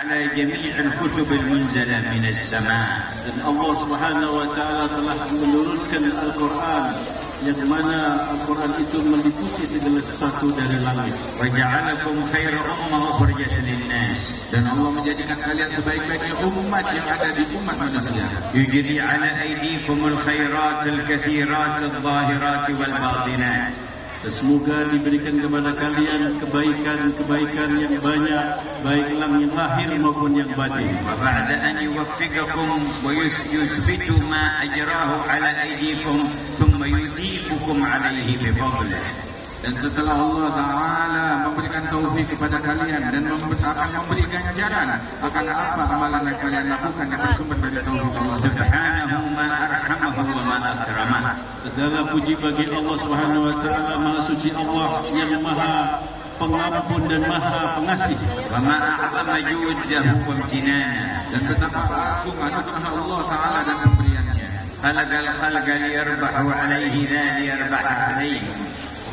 على جميع الكتب المنزلة من السماء. Dan Allah Subhanahu wa taala telah menurunkan Al-Qur'an yang mana Al-Qur'an itu meliputi segala sesuatu dari langit. وجعلكم خير أمة أخرجت للناس. Dan Allah menjadikan kalian sebaik-baiknya umat yang ada di umat manusia. يجري على أيديكم الخيرات الكثيرات الظاهرات والباطنات. Semoga diberikan kepada kalian kebaikan-kebaikan yang banyak, baik yang lahir maupun yang batin. وبعد أن يوفقكم ويثبت ما أجراه على أيديكم ثم يثيبكم عليه بفضله. Dan setelah Allah Ta'ala memberikan taufik kepada kalian dan akan memberi ganjaran akan apa amalan yang kalian lakukan yang bersumber dari taufik Allah سبحانه ما أرحمه وما أكرمه. Segala puji bagi Allah Subhanahu wa taala, Maha suci Allah yang Maha Pengampun dan Maha Pengasih. وما أعظم جوده وامتنانه. dan betapa agung anugerah Allah Ta'ala dan pemberiannya. خلق الخلق ليربحوا عليه لا ليربح عليه.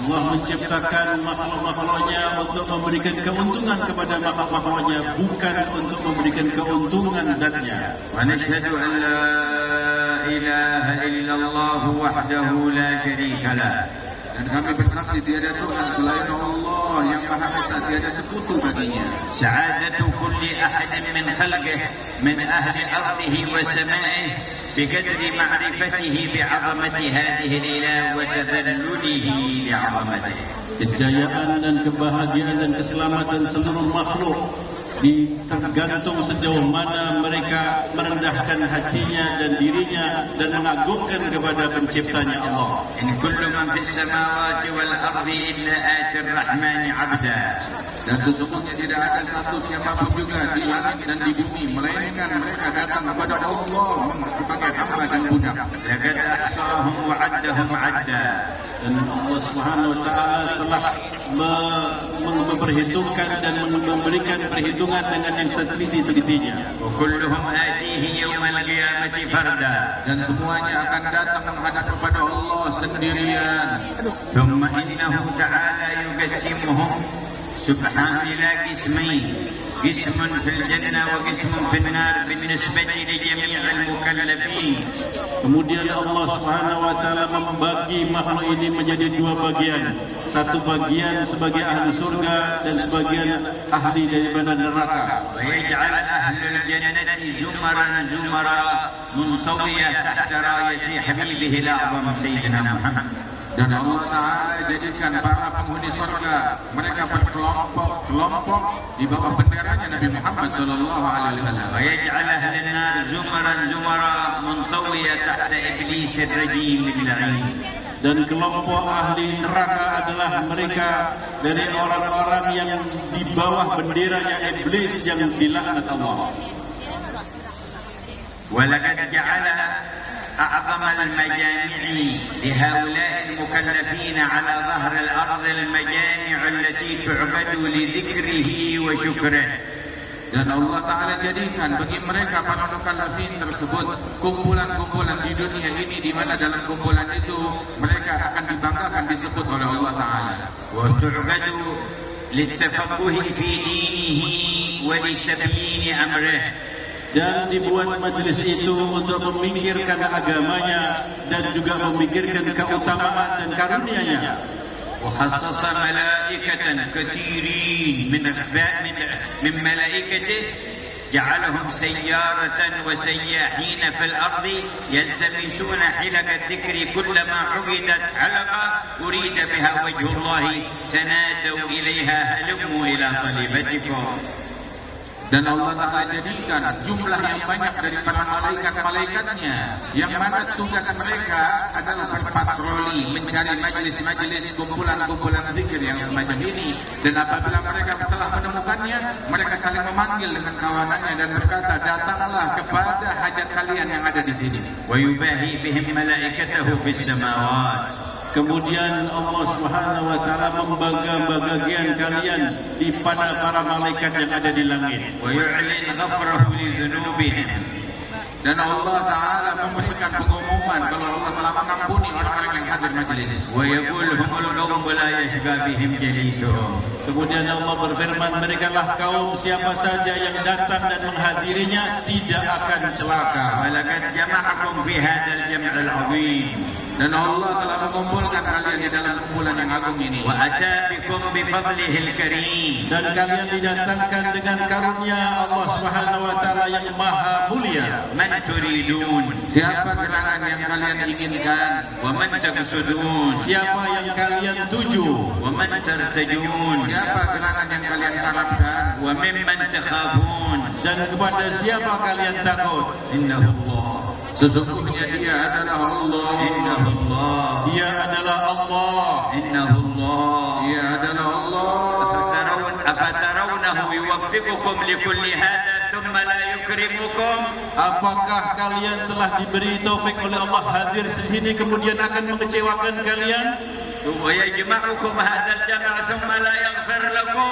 Allah menciptakan makhluk-makhluknya untuk memberikan keuntungan kepada makhluk-makhluknya, bukan untuk memberikan keuntungan datnya. ونشهد أن لا إله إلا الله وحده لا شريك له. Dan kami bersaksi tiada Tuhan selain Allah yang Maha Esa, tiada sekutu baginya. سعادة كل أحد من خلقه من أهل أرضه وسمائه بقدر معرفته بعظمة هذه الإله وتذلله لعظمته. Kejayaan dan kebahagiaan dan keselamatan seluruh makhluk tergantung sejauh mana mereka merendahkan hatinya dan dirinya dan mengagungkan kepada penciptanya Allah. إن كل من في السماوات والأرض إلا آتي الرحمن عبدا. Dan sesungguhnya tidak ada satu siapapun juga di langit dan di bumi melainkan mereka datang kepada Allah sebagai hamba dan budak. لقد أحصاهم وعدهم عدا. Dan Allah Subhanahu wa taala telah memperhitungkan dan memberikan perhitungan dengan yang seteliti-telitinya. وكلهم آتيه يوم القيامة فردا. Dan semuanya akan datang menghadap kepada Allah sendirian. ثم إنه تعالى يقسمهم سبحانه إلى قسمين، قسم في الجنة وقسم في النار بالنسبة لجميع المكلفين. Kemudian Allah Subhanahu wa taala membagi makhluk ini menjadi dua bagian. Satu bagian sebagai ahli surga dan sebagian ahli daripada neraka. ويجعل أهل الجنة زمرا زمرا منطوية تحت راية حبيبه الأعظم سيدنا محمد. Dan Allah Ta'ala jadikan para penghuni surga mereka berkelompok-kelompok di bawah benderanya Nabi Muhammad SAW. ويجعل أهل النار زمرا زمرا منطوية تحت إبليس الرجيم اللعين. Dan kelompok ahli neraka adalah mereka dari orang-orang yang di bawah benderanya iblis yang dilaknat Allah. ولقد جعل أعظم المجامع لهؤلاء المكلفين على ظهر الأرض المجامع التي تعبد لذكره وشكره. Dan Allah Ta'ala jadikan bagi mereka para mukallafin tersebut kumpulan-kumpulan di dunia ini di mana dalam kumpulan itu mereka akan dibanggakan disebut oleh Allah Ta'ala. وتعبد للتفقه في دينه ولتبيين أمره. Dan dibuat majelis itu untuk memikirkan agamanya dan juga memikirkan keutamaan dan karunia-Nya. وخصص ملائكة كثيرين من ملائكته جعلهم سيارة وسياحين في الأرض يلتمسون حلق الذكر كلما عقدت حلقة أريد بها وجه الله تنادوا إليها هلموا إلى طلبتكم. Dan Allah Ta'ala jadikan jumlah yang banyak dari para malaikat-malaikatnya yang mana tugas mereka adalah berpatroli mencari majelis-majelis kumpulan-kumpulan zikir yang semacam ini. Dan apabila mereka telah menemukannya, mereka saling memanggil dengan kawanannya dan berkata, datanglah kepada hajat kalian yang ada di sini. ويباهي بهم ملائكته في السماوات. Kemudian Allah Subhanahu wa taala membangga-banggakan kalian di pada para malaikat yang ada di langit. ويعلن غفره لذنوبهم. Dan Allah Ta'ala memberikan pengumuman kalau Allah telah mengampuni orang-orang yang hadir majlis. ويقول هم القوم لا يشقى بهم جليسهم. Kemudian Allah berfirman, merekalah kaum siapa saja yang datang dan menghadirinya tidak akan celaka. ولقد جمعكم في هذا الجمع العظيم. Dan Allah telah mengumpulkan kalian di dalam kumpulan yang agung ini. وأتى بكم بفضله الكريم. Dan kalian didatangkan dengan karunia Allah Subhanahu wa taala yang maha mulia. من تريدون. Siapa gerangan yang kalian inginkan? ومن تقصدون. Siapa yang kalian tuju? ومن ترتجون. Siapa gerangan yang kalian harapkan? وممن تخافون. Dan kepada siapa kalian takut? إنه الله. Sesungguhnya Dia adalah Allah. إنه الله. Dia adalah Allah. إنه الله. Dia adalah Allah. أفترونه يوفقكم لكل هذا ثم لا يكرمكم. Apakah kalian telah diberi taufik oleh Allah hadir di sini kemudian akan mengecewakan kalian? ويجمعكم هذا الجمع ثم لا يغفر لكم.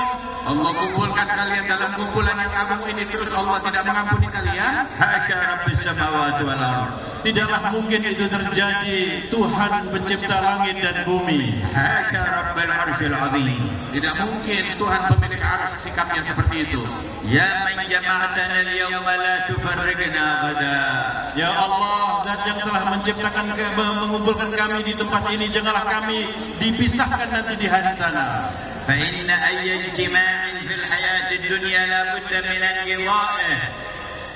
Allah kumpulkan kalian dalam kumpulan yang agung ini terus Allah tidak mengampuni kalian. حاشا رب السماوات والأرض. Tidaklah mungkin itu terjadi. Tuhan pencipta langit dan bumi. حاشا رب العرش العظيم. Tidak mungkin Tuhan pemilik arsy sikapnya seperti itu. يا من جمعتنا اليوم لا تفرقنا غدا. Ya Allah, Zat yang telah menciptakan, mengumpulkan kami di tempat ini, janganlah kami dipisahkan nanti di hari sana. فإن أي اجتماع في الحياة الدنيا لا بد من انقضائه.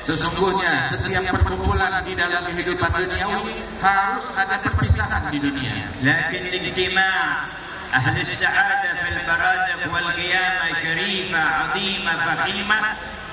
Sesungguhnya setiap perkumpulan di dalam kehidupan duniawi harus ada perpisahan di dunia. لكن اجتماع أهل السعادة في البرازخ والقيامة شريفة عظيمة فخيمة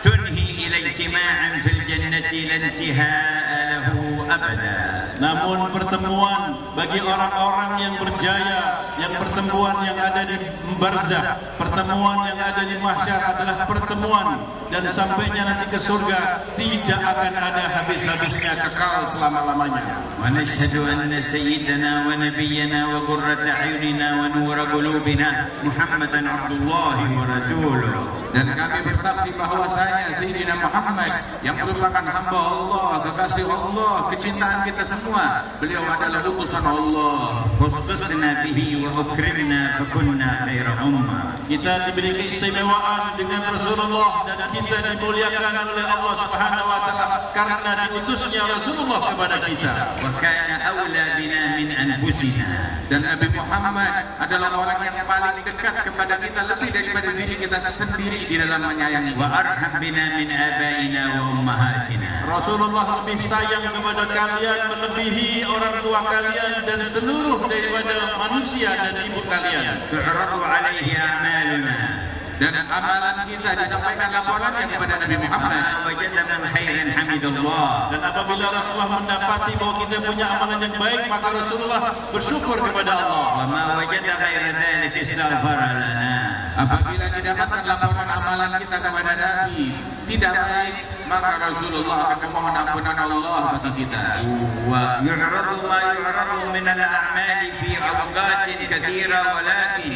تنهي إلى اجتماع في الجنة لا انتهاء له أبدا. Namun pertemuan bagi orang-orang yang berjaya, yang pertemuan yang ada di barzah, pertemuan yang ada di mahsyar adalah pertemuan dan sampainya nanti ke surga tidak akan ada habis-habisnya, kekal selama-lamanya. ونشهد أن سيدنا ونبينا وقرة أعيننا ونور قلوبنا محمدا عبد الله ورسوله. Dan kami bersaksi bahwasanya Sayyidina Muhammad yang merupakan hamba Allah, kekasih Allah, kecintaan kita semua. Beliau adalah utusan Allah. خصصنا به وأكرمنا فكنا خير أمة. Kita diberi keistimewaan dengan Rasulullah dan kita dimuliakan oleh Allah Subhanahu wa taala karena diutusnya Rasulullah kepada kita. وكان أولى بنا من أنفسنا. Dan Nabi Muhammad adalah orang yang paling dekat kepada kita lebih daripada diri kita sendiri di dalam menyayangi. وأرحم بنا من آبائنا وأمهاتنا. Rasulullah lebih sayang kepada kalian melebihi orang tua kalian dan seluruh daripada manusia dan ibu kalian. تعرض عليه أعمالنا. Dan amalan kita disampaikan laporannya kepada Nabi Muhammad. ما وجد من خير حمد الله. Dan apabila Rasulullah mendapati bahwa kita punya amalan yang baik, maka Rasulullah bersyukur kepada Allah. وما وجد غير ذلك استغفر لنا. Apabila didapatkan laporan amalan kita kepada Nabi tidak baik, maka Rasulullah akan memohon ampunan Allah bagi kita. ويعرض ما يعرض من الأعمال في أوقات كثيرة ولكن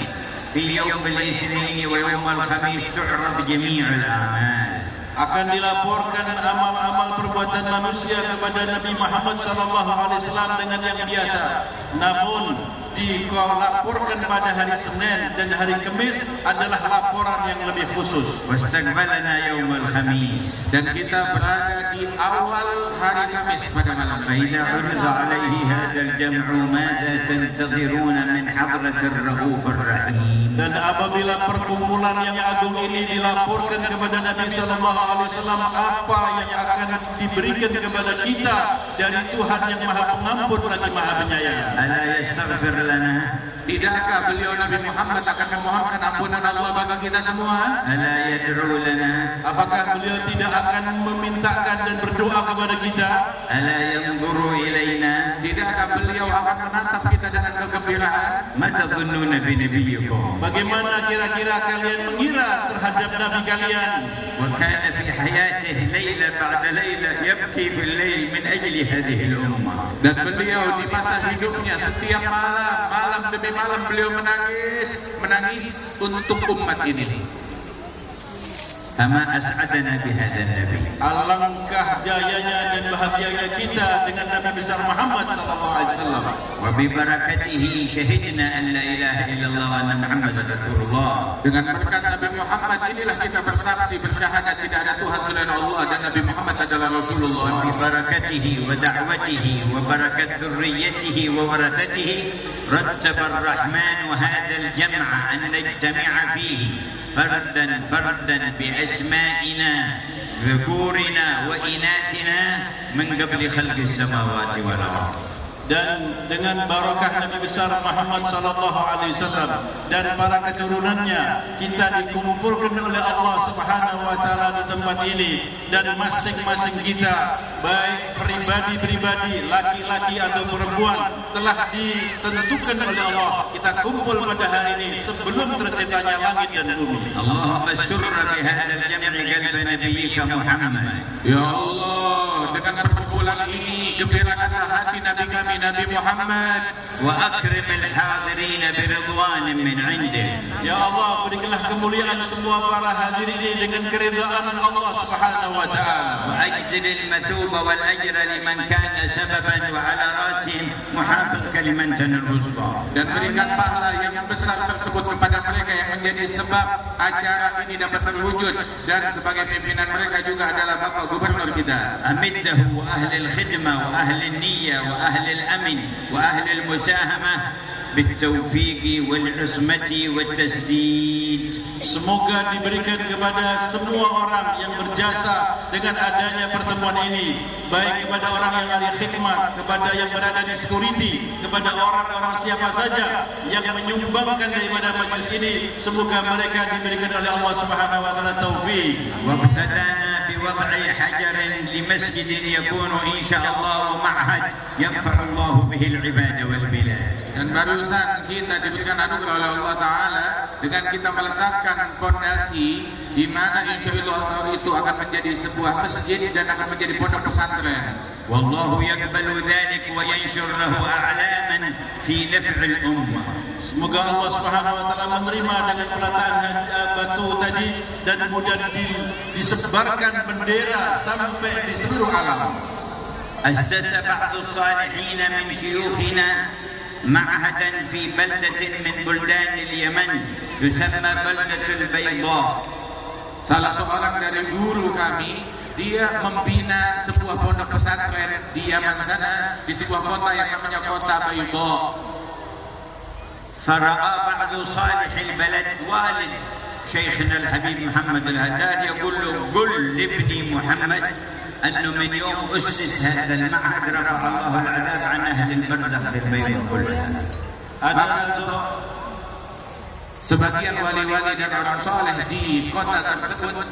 في يوم الاثنين ويوم الخميس تعرض جميع الأعمال. Akan dilaporkan amal-amal perbuatan manusia kepada Nabi Muhammad SAW dengan yang biasa. Namun dilaporkan pada hari Senin dan hari Kamis adalah laporan yang lebih khusus. واستقبلنا يوم الخميس. Dan kita berada di awal hari Kamis pada malam. فإذا عرض عليه هذا الجمع ماذا تنتظرون من حضرة الرؤوف الرحيم. Dan apabila perkumpulan yang agung ini dilaporkan kepada Nabi SAW, apa yang akan diberikan kepada kita dari Tuhan yang Maha Pengampun lagi Maha Penyayang? ألا يستغفر لنا. Tidakkah beliau Nabi Muhammad akan memohonkan ampunan Allah bagi kita semua? ألا يدعو لنا. Apakah beliau tidak akan memintakan dan berdoa kepada kita? ألا ينظر إلينا. Tidakkah beliau akan menatap kita dengan kegembiraan? ما تظنون بنبيكم. Bagaimana kira-kira kalian mengira terhadap Nabi kalian? وكان في حياته ليلة بعد ليلة يبكي في الليل من أجل هذه الأمة. Dan beliau di masa hidupnya setiap malam demi malam beliau menangis untuk umat ini. أما أسعدنا بهذا النبي. Alangkah jayanya dan bahagianya kita dengan Nabi besar Muhammad sallallahu alaihi wasallam. وببركته شهدنا أن لا إله إلا الله وأن محمد رسول الله. Dengan berkat Nabi Muhammad inilah kita bersaksi bersyahadat tidak ada Tuhan selain Allah dan Nabi Muhammad adalah Rasulullah. وببركته ودعوته وبركة ذريته وورثته رتب الرحمن هذا الجمع أن نجتمع فيه فردا فردا بأسمائنا ذكورنا وإناثنا من قبل خلق السماوات والأرض. Dan dengan barakah Nabi besar Muhammad sallallahu alaihi wasallam dan para keturunannya kita dikumpulkan oleh Allah Subhanahu wa taala di tempat ini, dan masing-masing kita baik pribadi-pribadi laki-laki atau perempuan telah ditentukan oleh Allah kita kumpul pada hari ini sebelum terciptanya langit dan bumi. اللهم سر بهذا الجمع قلب نبيك محمد. Ya Allah, dengan perkumpulan ini gembirakanlah hati Nabi kami Nabi Muhammad. وأكرم الحاضرين برضوان من عنده. Ya Allah, berikanlah kemuliaan semua para hadirin ini dengan keridhaan Allah Subhanahu wa taala. وأجزل المثوبة والأجر لمن كان سببا وعلى رأسهم محافظ كلمتنا الوسطى. Dan berikan pahala yang besar tersebut kepada mereka yang menjadi sebab acara ini dapat terwujud, dan sebagai pimpinan mereka juga adalah Bapak Gubernur kita. أمده وأهل الخدمة وأهل النية وأهل الأمن وأهل المساهمة بالتوفيق والعصمة والتسديد. Semoga diberikan kepada semua orang yang berjasa dengan adanya pertemuan ini, baik kepada orang yang ada khidmat, kepada yang berada di security, kepada orang-orang siapa saja yang menyumbangkan daripada majlis ini. Semoga mereka diberikan oleh Allah Subhanahu wa taala taufik. وابتدأنا بوضع حجر لمسجد يكون إن شاء الله معهد ينفع الله به العباد والبلاد. Dan barusan kita diberikan anugerah oleh Allah Ta'ala dengan kita meletakkan fondasi di mana insya Allah itu akan menjadi sebuah masjid dan akan menjadi pondok pesantren. والله يقبل ذلك وينشر له أعلاما في نفع الأمة. Semoga Allah Subhanahu wa taala menerima dengan peletakan batu tadi dan kemudian disebarkan bendera sampai di seluruh alam. أسس بعض الصالحين من شيوخنا معهدا في بلدة من بلدان اليمن تسمى بلدة البيضاء. Salah seorang dari guru kami, dia membina sebuah pondok pesantren di Yaman sana, di sebuah kota yang namanya kota Bayda. فرأى بعض صالح البلد والد شيخنا الحبيب محمد الهداد يقول له قل لابني محمد أنه من يوم أسس هذا المعهد رفع الله العذاب عن أهل البرزخ في البيضاء كلها. Sebagian wali-wali dan orang soleh di kota tersebut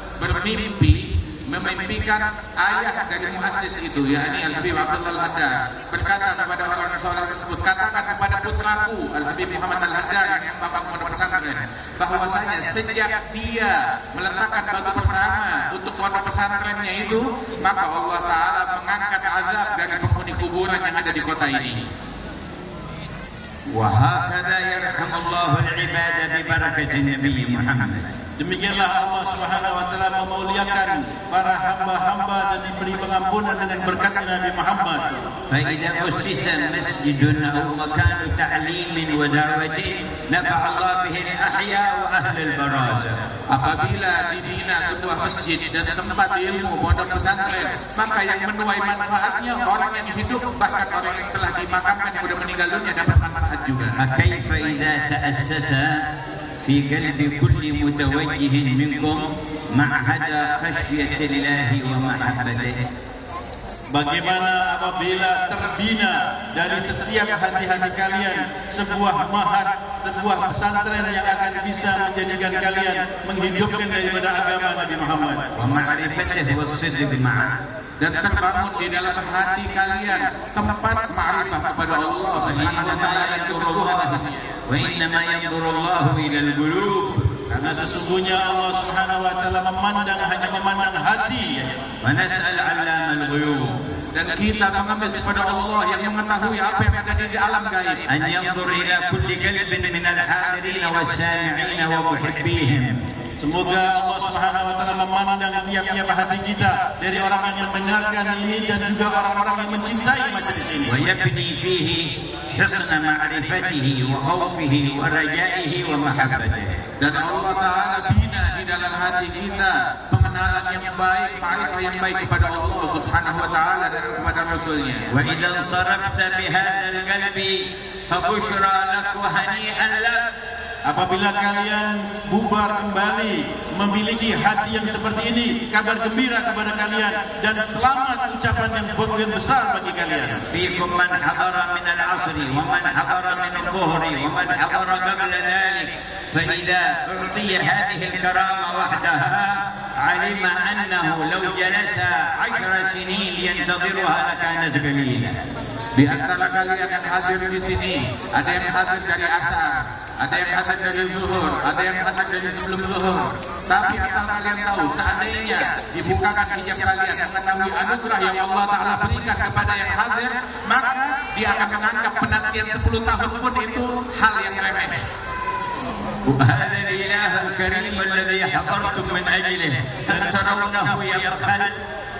memimpikan ayah dari muassis itu, yakni Al-Habib Abdullah Al-Haddad, berkata kepada orang soleh tersebut, katakan kepada putraku Al-Habib Muhammad Al-Haddad yang bapak pondok pesantren, bahwasanya sejak dia meletakkan batu pertama untuk pondok pesantrennya itu, maka Allah Ta'ala mengangkat azab dari penghuni kuburan yang ada di kota ini. وهكذا يرحم الله العباد ببركة النبي محمد. Demikianlah Allah Subhanahu wa taala memuliakan para hamba-hamba dan diberi pengampunan dengan berkat Nabi Muhammad. فإذا أسس مسجد أو مكان تعليم ودعوة نفع الله به الأحياء وأهل البرازة. Apabila dibina sebuah masjid dan tempat ilmu pondok pesantren, maka yang menuai manfaatnya orang yang hidup, bahkan orang yang telah dimakamkan yang sudah meninggal dunia dapat manfaat juga. فكيف إذا تأسس في قلب كل متوجه منكم معهد خشية الله ومحبته. Bagaimana apabila terbina dari setiap hati-hati kalian sebuah mahat, sebuah pesantren yang akan bisa menjadikan kalian menghidupkan daripada agama Nabi Muhammad. ومعرفته والصدق معه. Dan terbangun di dalam hati kalian tempat ma'rifah kepada Allah Subhanahu wa taala dan kesungguhannya. وإنما ينظر الله إلى القلوب. Karena sesungguhnya Allah Subhanahu wa taala hanya memandang hati. ونسأل علام الغيوب Dan kita mengemis kepada Allah yang mengetahui apa yang ada di alam gaib, أن ينظر إلى كل قلب من الحاضرين والسامعين ومحبيهم. Semoga Allah Subhanahu wa taala memandang tiap-tiap hati kita dari orang yang mendengarkan ini dan juga orang-orang yang mencintai majelis ini. ويبني فيه حسن معرفته وخوفه ورجائه ومحبته. Dan Allah Ta'ala bina di dalam hati kita pengenalan yang baik, ma'rifah yang baik kepada Allah Subhanahu wa Ta'ala dan kepada Rasulnya. وإذا انصرفت بهذا القلب فبشرى لك وهنيئا لك. Apabila kalian bubar kembali memiliki hati yang seperti ini, kabar gembira kepada kalian dan selamat ucapan yang besar bagi kalian. فيكم من حضر من العصر ومن حضر من الظهر ومن حضر قبل ذلك، فإذا أعطي هذه الكرامة وحدها علم أنه لو جلس 10 سنين ينتظرها لكانت قليلة. Di antara kalian yang hadir di sini, ada yang hadir dari asar, ada yang hadir dari zuhur, ada yang hadir dari sebelum zuhur. Tapi asal kalian tahu, seandainya dibukakan hijab kalian mengetahui anugerah yang Allah Ta'ala berikan kepada yang hadir, maka dia akan menganggap penantian 10 tahun pun itu hal yang remeh. وهذا الإله الكريم الذي حضرتم من أجله هل ترونه يبخل؟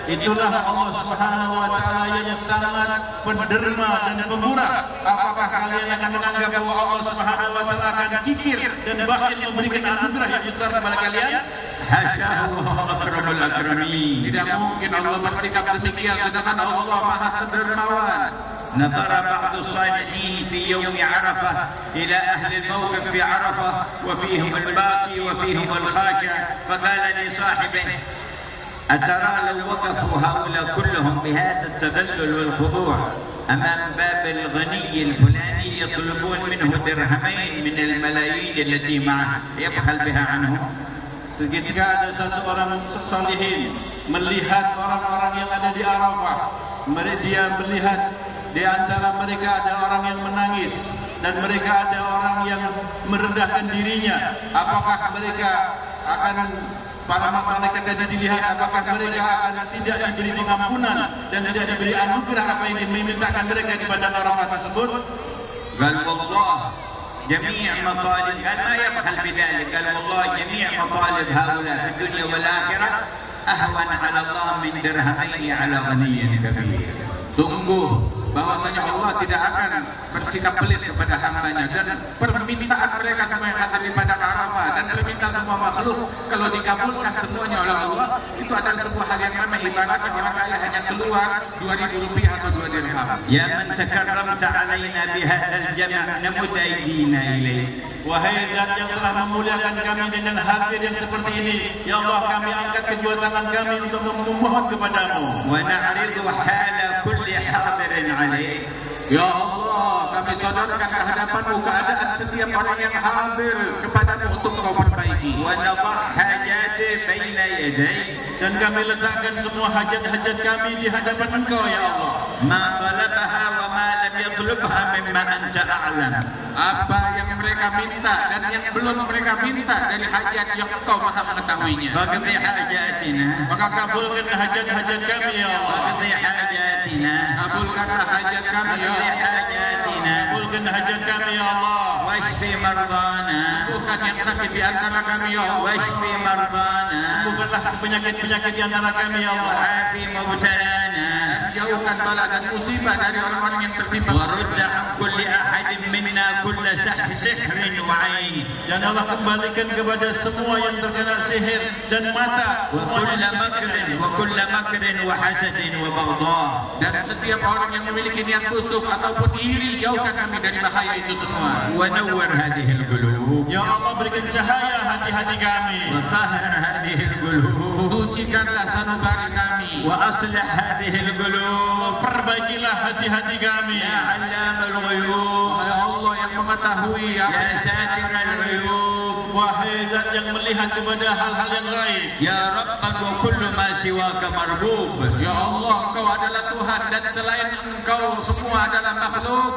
Itulah Allah Subhanahu wa taala yang sangat penderma dan pemurah. Apakah kalian akan menganggap bahwa Allah Subhanahu wa taala akan kikir dan bakhil memberikan anugerah yang besar kepada kalian? حاشاه وهو أكرم الأكرمين. Tidak mungkin Allah bersikap demikian sedangkan Allah Maha Dermawan. نظر بعض الصالحين في يوم عرفة إلى أهل الموقف في عرفة وفيهم الباقي وفيهم الخاشع فقال لصاحبه أترى لو وقفوا هؤلاء كلهم بهذا التذلل والخضوع أمام باب الغني الفلاني يطلبون منه درهمين من الملايين التي معه يبخل بها عنهم. Ketika ada satu orang salihin melihat orang-orang yang ada di Arafah, dia melihat di antara mereka ada orang yang menangis dan mereka ada orang yang merendahkan dirinya. Apakah mereka akan para malaikat tadi dilihat apakah mereka akan tidak diberi pengampunan dan tidak diberi anugerah apa yang dimintakan mereka di padang Arafah tersebut? قال والله جميع مطالب قال ما يبخل بذلك قال والله جميع مطالب هؤلاء في الدنيا والآخرة أهون على الله من درهمين على غني كبير. Sungguh bahwasanya Allah tidak akan bersikap pelit kepada hambanya dan permintaan mereka semua yang hadir di padang Arafah dan permintaan semua makhluk kalau dikabulkan semuanya oleh Allah itu adalah sebuah hal yang remeh. Ibaratnya orang kaya hanya keluar 2.000 rupiah atau 2 dirham. يا من تكرمت علينا بهذا الجمع نمد أيدينا إليك. Wahai Zat yang telah memuliakan kami dengan hadir yang seperti ini, ya Allah, kami angkat kedua tangan kami untuk memohon kepadamu. ونعرض حال كل حاضر عليك. Ya Allah, kami sadarkan kehadapanmu keadaan setiap orang yang hadir kepadamu untuk kau perbaiki. ونضع حاجاته بين يديك. Dan kami letakkan semua hajat-hajat kami di hadapan Engkau, ya Allah. ما طلبها وما لم يطلبها مما أنت أعلم. Apa yang mereka minta dan yang belum mereka minta dari hajat yang Engkau Maha mengetahuinya. فاقضي حاجاتنا. Maka kabulkan hajat-hajat kami, ya Allah. فاقضي حاجاتنا. Kabulkanlah hajat kami, ya فاقضي Allah. حاجاتنا. Kabulkan hajat kami, ya Allah. واشفي مرضانا. Bukan yang sakit di antara kami, ya Allah. واشفي مرضانا. Bukanlah penyakit-penyakit di antara kami, ya Allah. وعافي مبتلانا. Jauhkan bala dan musibah dari orang-orang yang tertimpa. ورد عن كل أحد منا كل سحر وعين. Dan Allah kembalikan kepada semua yang terkena sihir dan mata. وكل مكر وحسد وبغضاء. Dan setiap orang yang memiliki niat busuk ataupun iri, jauhkan kami dari bahaya itu semua. ونور هذه القلوب. Ya Allah, berikan cahaya hati-hati kami. وطهر هذه القلوب. Sucikanlah sanubari kami. وأصلح هذه القلوب. Perbaikilah hati-hati kami. يا علام الغيوب. Ya Allah yang mengetahui يا ساتر العيوب. Wahai Zat yang melihat kepada hal-hal yang gaib. يا ربا وكل ما سواك مربوب. Ya Allah, Engkau adalah Tuhan dan selain Engkau semua adalah makhluk.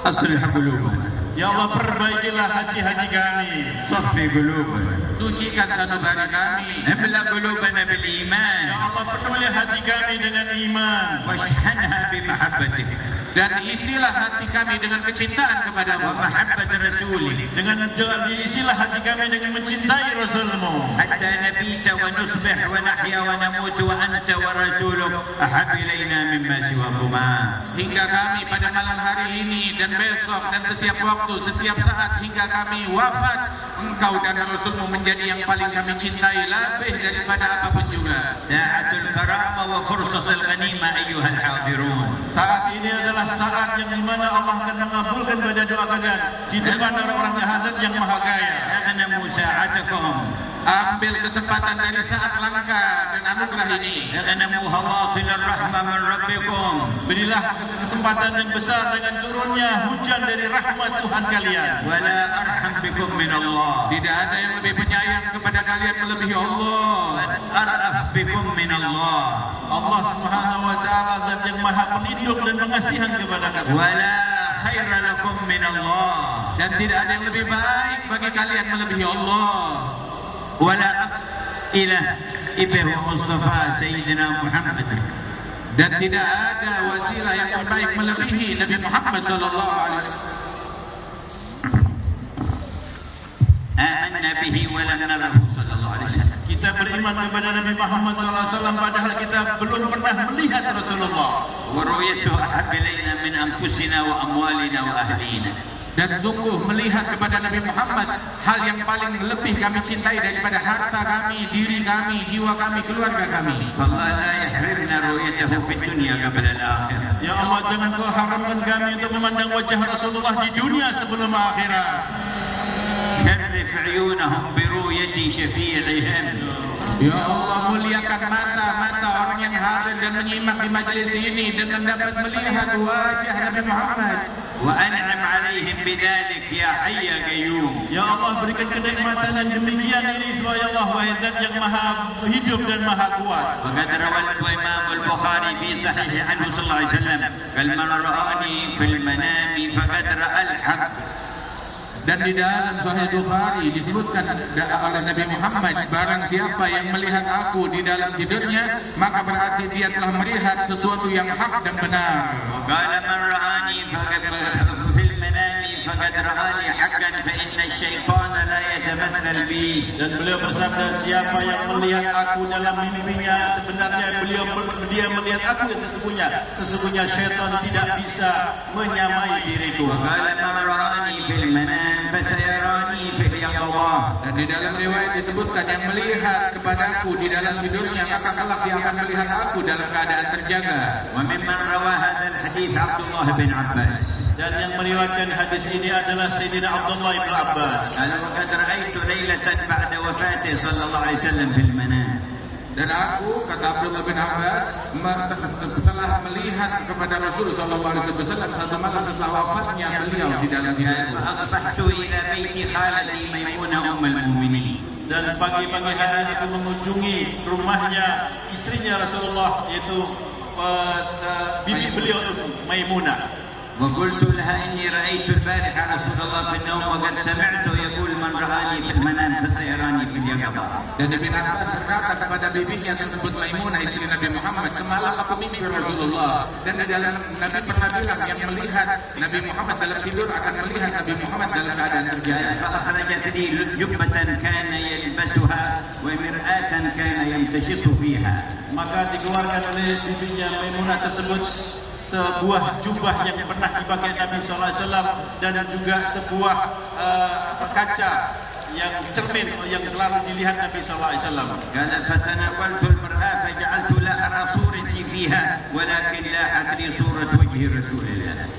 أصلح قلوبنا. Ya Allah, perbaikilah hati-hati kami. صفي قلوبنا. Sucikan sanubari kami. املأ قلوبنا Ya بالإيمان. Allah, penuhi hati kami dengan iman. واشحنها بمحبتك. Dan isilah hati kami dengan kecintaan kepadamu. ومحبة رسولك Dengan diisilah hati kami dengan mencintai Rasulmu. حتى نبيت ونصبح ونحيا ونموت وأنت ورسولك أحب إلينا مما سواكما. Hingga kami pada malam hari ini dan besok dan setiap waktu, setiap saat hingga kami wafat, Engkau dan Rasulmu menjadi yang paling kami cintai lebih daripada apapun juga. ساعة الكرامة وفرصة الغنيمة أيها الحاضرون. Saat ini adalah saat yang dimana Allah akan mengabulkan pada doa kalian di depan orang-orang yang hadir yang maha kaya. اغنموا ساعتكم. Ambil kesempatan dari saat langka dan anugerah ini. اغنموا هواصل الرحمة من ربكم. Berilah kesempatan yang besar dengan turunnya hujan dari rahmat Tuhan kalian. ولا أرحم بكم من الله. Tidak ada yang lebih penyayang kepada kalian melebihi Allah. أرأف بكم من الله. Allah Subhanahu wa taala zat yang maha pelindung dan mengasihan kepada kalian. ولا خير لكم من الله. Dan tidak ada yang lebih baik bagi kalian melebihi Allah. ولا إله إبه مصطفى سيدنا محمد. Dan tidak ada wasilah yang terbaik melebihi Nabi Muhammad sallallahu alaihi wasallam. آمنا به ولم نره صلى الله عليه وسلم. Kita beriman kepada Nabi Muhammad SAW padahal kita belum pernah melihat Rasulullah. ورؤيته أحب إلينا من أنفسنا وأموالنا وأهلينا. Dan sungguh melihat kepada Nabi Muhammad hal yang paling lebih kami cintai daripada harta kami, diri kami, jiwa kami, keluarga kami. فالله لا يحرمنا رؤيته في الدنيا قبل الآخرة. Ya Allah, jangan kau haramkan kami untuk memandang wajah Rasulullah di dunia sebelum akhirat. شرف عيونهم برؤية شفيعهم. Ya Allah, muliakan mata-mata orang yang hadir dan menyimak di majlis ini dengan dapat melihat wajah Nabi Muhammad. وأنعم عليهم بذلك يا حي يا قيوم. Ya Allah, berikan kenikmatan dan demikian ini supaya Allah wahai zat yang maha hidup dan maha kuat. وقد روى الإمام البخاري في صحيح عنه صلى الله عليه وسلم قال من رآني في المنام فقد رأى الحق. Dan di dalam Sahih Bukhari disebutkan oleh Nabi Muhammad, barang siapa yang melihat aku di dalam tidurnya, maka berarti dia telah melihat sesuatu yang hak dan benar. وقال من رآني في المنام فقد رآني حقا فإن الشيطان لا يتمثل بي. Dan beliau bersabda, siapa yang melihat aku dalam mimpinya, sebenarnya dia melihat aku yang sesungguhnya syaitan tidak bisa menyamai diriku. وقال من رآني في المنام فسيراني في اليقظة. Dan di dalam riwayat disebutkan yang melihat kepadaku di dalam tidurnya, maka kelak dia akan melihat aku dalam keadaan terjaga. وممن روى هذا الحديث عبد الله بن عباس. Dan yang meriwayatkan hadis ini adalah Sayyidina Abdullah bin Abbas. قال وقد رأيت ليلة بعد وفاته صلى الله عليه وسلم في المنام. Dan aku, kata Abdullah bin Abbas, telah melihat kepada Rasul sallallahu alaihi wasallam satu malam setelah wafatnya beliau di dalam tidurku. فأصبحت إلى بيت خالتي ميمونة أم المؤمنين. Dan pagi-pagi hari aku mengunjungi rumahnya istrinya Rasulullah, yaitu bibi beliau Maimunah. وقلت لها إني رأيت البارحة رسول الله في النوم وقد سمعته يقول من رآني في المنام فسيراني في اليقظة. Dan Nabi Abbas berkata kepada bibinya tersebut, Maimunah istri Nabi Muhammad, semalam aku mimpi Rasulullah, dan di dalam Nabi pernah bilang yang melihat Nabi Muhammad dalam tidur akan melihat Nabi Muhammad dalam keadaan terjaga. فأخرجت لي جبة كان يلبسها ومرآة كان يمتشط فيها. Maka dikeluarkan oleh bibinya Maimunah tersebut sebuah jubah yang pernah dipakai Nabi SAW dan juga sebuah kaca yang cermin yang selalu dilihat Nabi SAW. قال فتناولت المرآة فجعلت لا أرى صورتي فيها ولكن لا أدري صورة وجه رسول الله.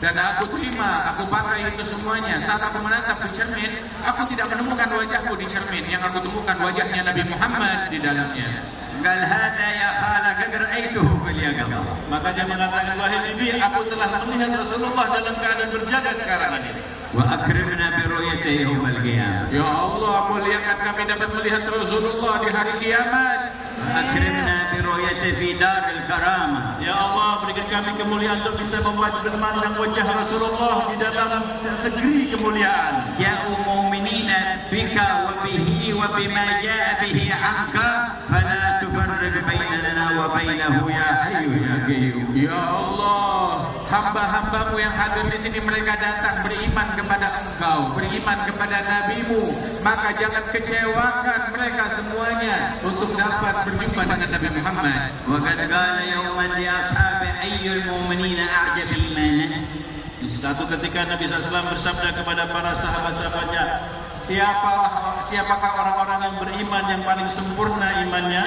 Dan aku terima, aku pakai itu semuanya. Saat aku menatap ke cermin, aku tidak menemukan wajahku di cermin. Yang aku temukan wajahnya Nabi Muhammad di dalamnya. قال هذا يا خالة قد رأيته في اليقظة. Maka dia mengatakan, wahai bibi, aku telah melihat Rasulullah dalam keadaan berjaga sekarang ini. وأكرمنا برؤيته يوم القيامة. Ya Allah, muliakan kami dapat melihat Rasulullah di hari kiamat. وأكرمنا برؤيته في دار الكرامة. Ya Allah, berikan kami kemuliaan untuk bisa memandang wajah Rasulullah di dalam negeri kemuliaan. جاءوا مؤمنين بك وبه وبما جاء به عنك فلا تفرق بيننا وبينه يا حي يا قيوم. Ya Allah, hamba-hambamu yang hadir di sini mereka datang beriman kepada engkau, beriman kepada nabimu, maka jangan kecewakan mereka semuanya untuk dapat berjumpa dengan Nabi Muhammad. وقد قال يوما لأصحاب أي المؤمنين أعجب إيمانا. Di satu ketika Nabi SAW bersabda kepada para sahabat-sahabatnya, siapakah orang-orang yang beriman yang paling sempurna imannya?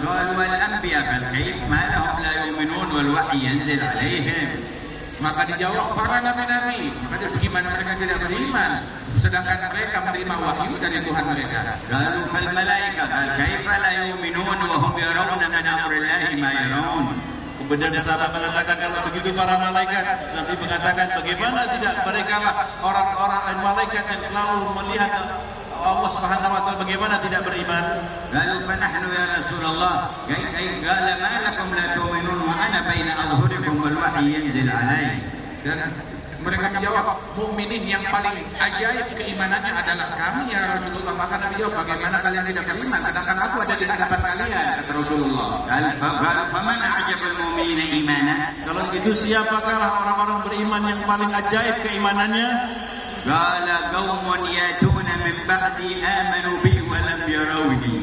قالوا الأنبياء. قال كيف ما لهم لا يؤمنون والوحي ينزل عليهم. Maka dijawab para nabi-nabi, maka bagaimana mereka tidak beriman sedangkan mereka menerima wahyu dari Tuhan mereka. قالوا فالملائكة. قال كيف لا يؤمنون وهم يرون من أمر الله ما يرون. Kemudian sahabat mengatakan, kalau begitu para malaikat. Nabi mengatakan, bagaimana tidak mereka lah orang-orang malaikat yang selalu melihat Allah Subhanahu wa taala, bagaimana tidak beriman? قالوا فنحن يا رسول الله. قال ما لكم لا تؤمنون وأنا بين أظهركم والوحي ينزل علي. Dan mereka menjawab, mukminin yang paling ajaib keimanannya adalah kami ya Rasulullah. Maka Nabi jawab, bagaimana kalian tidak beriman sedangkan aku ada di hadapan kalian, kata Rasulullah. قال فمن أعجب المؤمنين إيمانا. Kalau begitu siapakah orang-orang beriman yang paling ajaib keimanannya? قال قوم يأتون من بعدي آمنوا بي ولم يروني.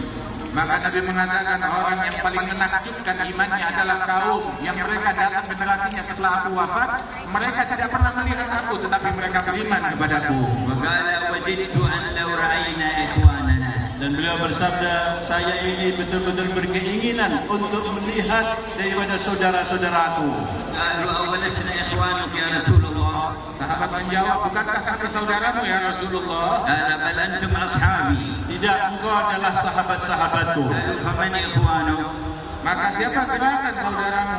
Maka Nabi mengatakan orang yang paling menakjubkan imannya adalah kaum yang mereka datang generasinya setelah aku wafat, mereka tidak pernah melihat aku tetapi mereka beriman kepadaku. وقال وجدت أن لو رأينا إخواننا. Dan beliau bersabda, saya ini betul-betul berkeinginan untuk melihat daripada saudara-saudaraku. قالوا أولسنا إخوانك يا رسول الله. Sahabat menjawab, bukankah kami saudaramu ya Rasulullah? قال بل أنتم أصحابي. Tidak, engkau adalah sahabat-sahabatku. قالوا فمن إخوانك. Maka siapa gerakan saudaramu?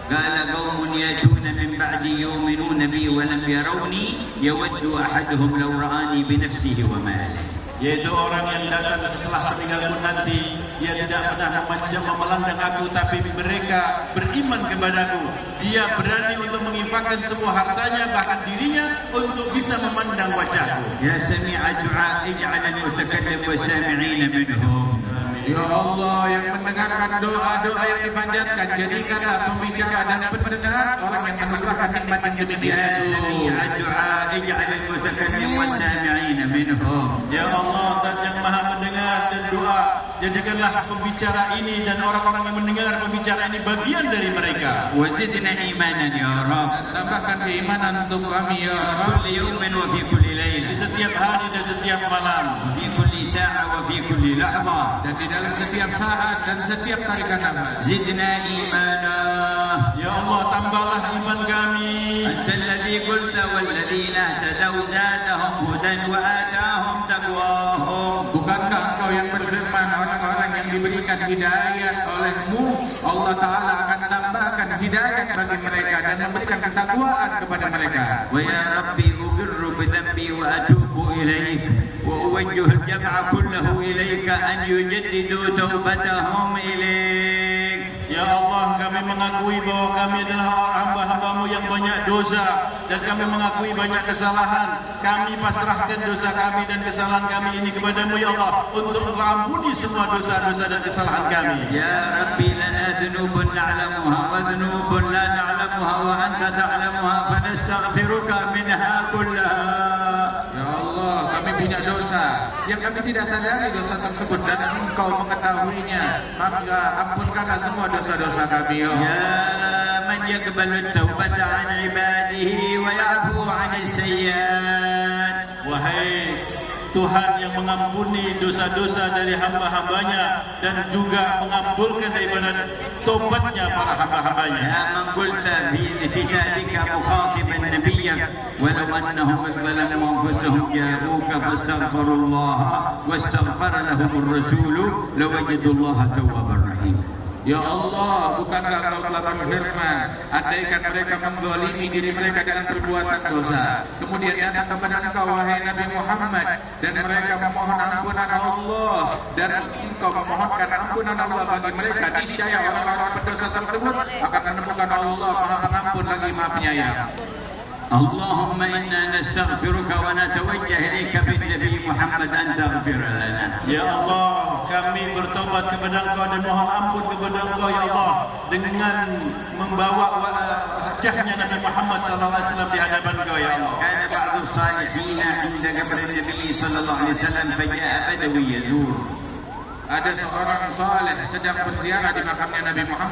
قال قوم يأتون من بعدي يؤمنون بي ولم يروني يود أحدهم لو رآني بنفسه وماله. Yaitu orang yang datang setelah meninggalku nanti, dia tidak pernah memelandang aku, tapi mereka beriman kepadaku. Dia berani untuk menginfakkan semua hartanya, bahkan dirinya, untuk bisa memandang wajahku. يا سميع الدعاء اجعل المتكلم والسامعين منهم. Ya Allah yang mendengarkan doa-doa yang dipanjatkan, jadikanlah pembicara dan pendengar orang yang menukarkan nikmat yang demikian يا itu. سميع الدعاء اجعل المتكلم والسامعين منهم. Ya Allah, Zat yang maha mendengar dan doa, jadikanlah pembicara ini dan orang-orang yang mendengar pembicara ini bagian dari mereka. وزدنا إيمانا يا رب. Tambahkan keimanan untuk kami ya Rabb. كل يوم وفي كل Di ليلة setiap hari dan setiap malam, وفي كل ساعة وفي كل لحظة. Dan di dalam setiap saat dan setiap tarikan nafas. زدنا إيمانا. Ya Allah, tambahlah iman kami. أنت الذي قلت والذين اهتدوا زادهم هدى وآتاهم تقواهم. Bukankah engkau yang berfirman, orang-orang yang diberikan hidayah olehmu, Allah Ta'ala akan tambahkan hidayah bagi mereka dan memberikan ketakwaan kepada mereka. ويا ربي أقر بذنبي وأتوب إليك وأوجه الجمع كله إليك أن يجددوا توبتهم إليك. Ya Allah, kami mengakui bahwa kami adalah hamba-hambamu yang banyak dosa, dan kami mengakui banyak kesalahan. Kami pasrahkan dosa kami dan kesalahan kami ini kepadamu ya Allah, untuk mengampuni semua dosa-dosa dan kesalahan kami. يا ربي لنا ذنوب نعلمها وذنوب لا نعلمها وأنت تعلمها فنستغفرك منها كلها. Ya Allah, kami punya dosa yang kami tidak sadari dosa tersebut dan engkau mengetahuinya. Maka ampunkanlah semua dosa-dosa kami ya Allah. يا من يقبل التوبة عن عباده ويعفو عن السيئات. Wahai Tuhan yang mengampuni dosa-dosa dari hamba-hambanya dan juga mengabulkan daripada tobatnya para hamba-hambanya. يا من قلت في كتابك مخاطبا نبيك ولو انهم اذ ظلموا انفسهم جاءوك فاستغفروا الله واستغفر لهم الرسول لوجدوا الله توابا رحيما. Ya Allah, bukankah engkau telah berfirman, andaikan mereka menggolimi diri mereka dengan perbuatan dosa, kemudian datang kepada engkau wahai Nabi Muhammad, dan mereka memohon ampunan Allah, dan engkau memohonkan ampunan Allah bagi mereka, niscaya orang-orang berdosa tersebut akan menemukan Allah Maha Pengampun lagi Maha Penyayang. اللهم إنا نستغفرك ونتوجه إليك بالنبي محمد أن تغفر لنا. Ya Allah, kami bertobat kepada Engkau dan mohon ampun kepada Engkau ya Allah dengan membawa wajahnya Nabi Muhammad SAW di hadapan Engkau ya Allah. كان بعض الصالحين عند قبر النبي صلى الله عليه وسلم فجاء بدوي يزور. Ada seorang saleh sedang berziarah di makamnya Nabi Muhammad